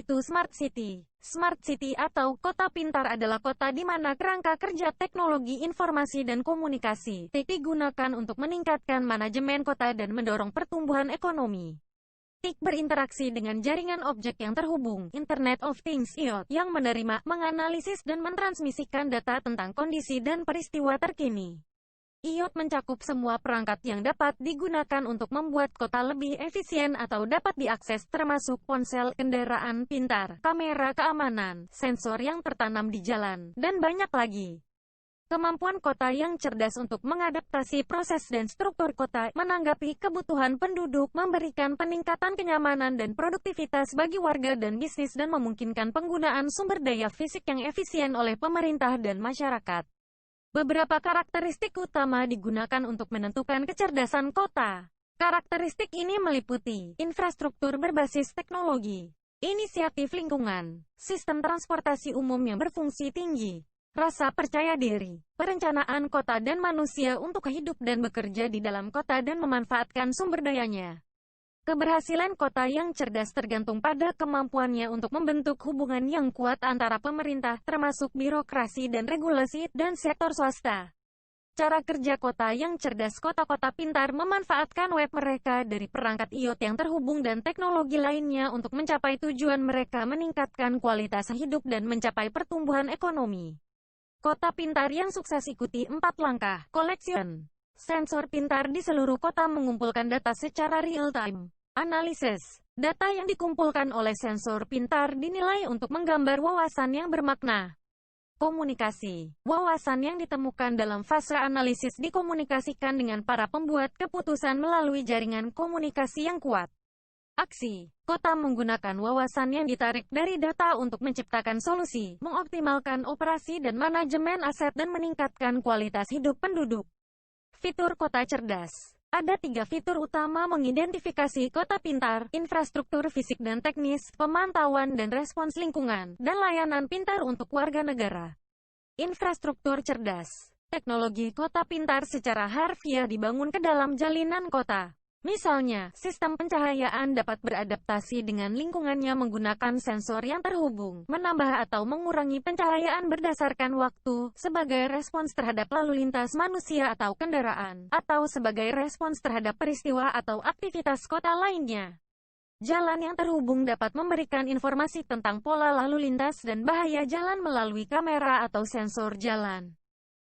1. Smart City. Smart City atau kota pintar adalah kota di mana kerangka kerja teknologi informasi dan komunikasi digunakan untuk meningkatkan manajemen kota dan mendorong pertumbuhan ekonomi. TIC berinteraksi dengan jaringan objek yang terhubung, Internet of Things (IoT), yang menerima, menganalisis dan mentransmisikan data tentang kondisi dan peristiwa terkini. IoT mencakup semua perangkat yang dapat digunakan untuk membuat kota lebih efisien atau dapat diakses, termasuk ponsel, kendaraan pintar, kamera keamanan, sensor yang tertanam di jalan, dan banyak lagi. Kemampuan kota yang cerdas untuk mengadaptasi proses dan struktur kota, menanggapi kebutuhan penduduk, memberikan peningkatan kenyamanan dan produktivitas bagi warga dan bisnis, dan memungkinkan penggunaan sumber daya fisik yang efisien oleh pemerintah dan masyarakat. Beberapa karakteristik utama digunakan untuk menentukan kecerdasan kota. Karakteristik ini meliputi infrastruktur berbasis teknologi, inisiatif lingkungan, sistem transportasi umum yang berfungsi tinggi, rasa percaya diri, perencanaan kota dan manusia untuk hidup dan bekerja di dalam kota dan memanfaatkan sumber dayanya. Keberhasilan kota yang cerdas tergantung pada kemampuannya untuk membentuk hubungan yang kuat antara pemerintah, termasuk birokrasi dan regulasi, dan sektor swasta. Cara kerja kota yang cerdas. Kota-kota pintar memanfaatkan web mereka dari perangkat IoT yang terhubung dan teknologi lainnya untuk mencapai tujuan mereka, meningkatkan kualitas hidup dan mencapai pertumbuhan ekonomi. Kota pintar yang sukses ikuti 4 langkah. Collection. Sensor pintar di seluruh kota mengumpulkan data secara real-time. Analisis. Data yang dikumpulkan oleh sensor pintar dinilai untuk menggambar wawasan yang bermakna. Komunikasi. Wawasan yang ditemukan dalam fase analisis dikomunikasikan dengan para pembuat keputusan melalui jaringan komunikasi yang kuat. Aksi. Kota menggunakan wawasan yang ditarik dari data untuk menciptakan solusi, mengoptimalkan operasi dan manajemen aset, dan meningkatkan kualitas hidup penduduk. Fitur kota cerdas. Ada 3 fitur utama mengidentifikasi kota pintar: infrastruktur fisik dan teknis, pemantauan dan respons lingkungan, dan layanan pintar untuk warga negara. Infrastruktur cerdas. Teknologi kota pintar secara harfiah dibangun ke dalam jalinan kota. Misalnya, sistem pencahayaan dapat beradaptasi dengan lingkungannya menggunakan sensor yang terhubung, menambah atau mengurangi pencahayaan berdasarkan waktu, sebagai respons terhadap lalu lintas manusia atau kendaraan, atau sebagai respons terhadap peristiwa atau aktivitas kota lainnya. Jalan yang terhubung dapat memberikan informasi tentang pola lalu lintas dan bahaya jalan melalui kamera atau sensor jalan.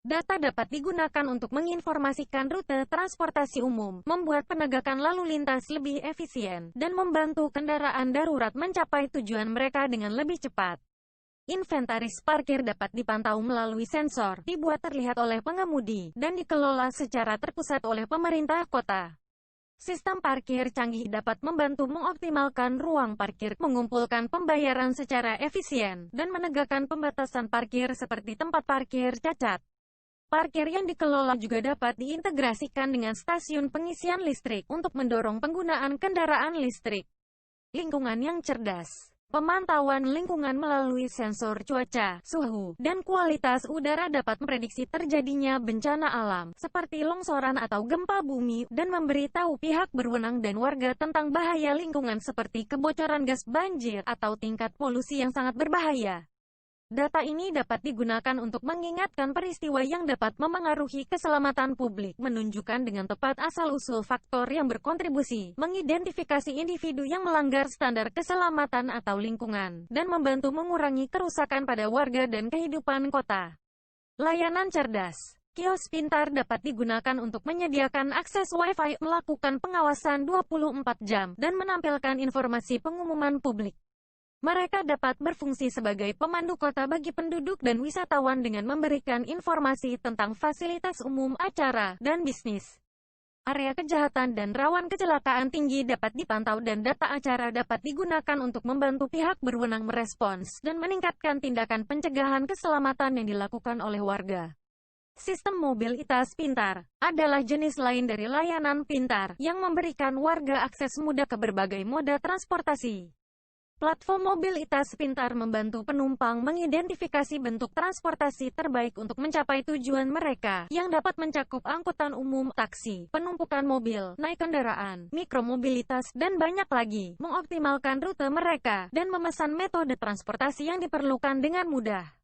Data dapat digunakan untuk menginformasikan rute transportasi umum, membuat penegakan lalu lintas lebih efisien, dan membantu kendaraan darurat mencapai tujuan mereka dengan lebih cepat. Inventaris parkir dapat dipantau melalui sensor, dibuat terlihat oleh pengemudi, dan dikelola secara terpusat oleh pemerintah kota. Sistem parkir canggih dapat membantu mengoptimalkan ruang parkir, mengumpulkan pembayaran secara efisien, dan menegakkan pembatasan parkir seperti tempat parkir cacat. Parkir yang dikelola juga dapat diintegrasikan dengan stasiun pengisian listrik untuk mendorong penggunaan kendaraan listrik. Lingkungan yang cerdas. Pemantauan lingkungan melalui sensor cuaca, suhu, dan kualitas udara dapat memprediksi terjadinya bencana alam, seperti longsoran atau gempa bumi, dan memberitahu pihak berwenang dan warga tentang bahaya lingkungan seperti kebocoran gas, banjir, atau tingkat polusi yang sangat berbahaya. Data ini dapat digunakan untuk mengingatkan peristiwa yang dapat memengaruhi keselamatan publik, menunjukkan dengan tepat asal-usul faktor yang berkontribusi, mengidentifikasi individu yang melanggar standar keselamatan atau lingkungan, dan membantu mengurangi kerusakan pada warga dan kehidupan kota. Layanan cerdas. Kios pintar dapat digunakan untuk menyediakan akses Wi-Fi, melakukan pengawasan 24 jam, dan menampilkan informasi pengumuman publik. Mereka dapat berfungsi sebagai pemandu kota bagi penduduk dan wisatawan dengan memberikan informasi tentang fasilitas umum, acara, dan bisnis. Area kejahatan dan rawan kecelakaan tinggi dapat dipantau dan data acara dapat digunakan untuk membantu pihak berwenang merespons dan meningkatkan tindakan pencegahan keselamatan yang dilakukan oleh warga. Sistem mobilitas pintar adalah jenis lain dari layanan pintar yang memberikan warga akses mudah ke berbagai moda transportasi. Platform mobilitas pintar membantu penumpang mengidentifikasi bentuk transportasi terbaik untuk mencapai tujuan mereka, yang dapat mencakup angkutan umum, taksi, penumpukan mobil, naik kendaraan, mikromobilitas, dan banyak lagi, mengoptimalkan rute mereka, dan memesan metode transportasi yang diperlukan dengan mudah.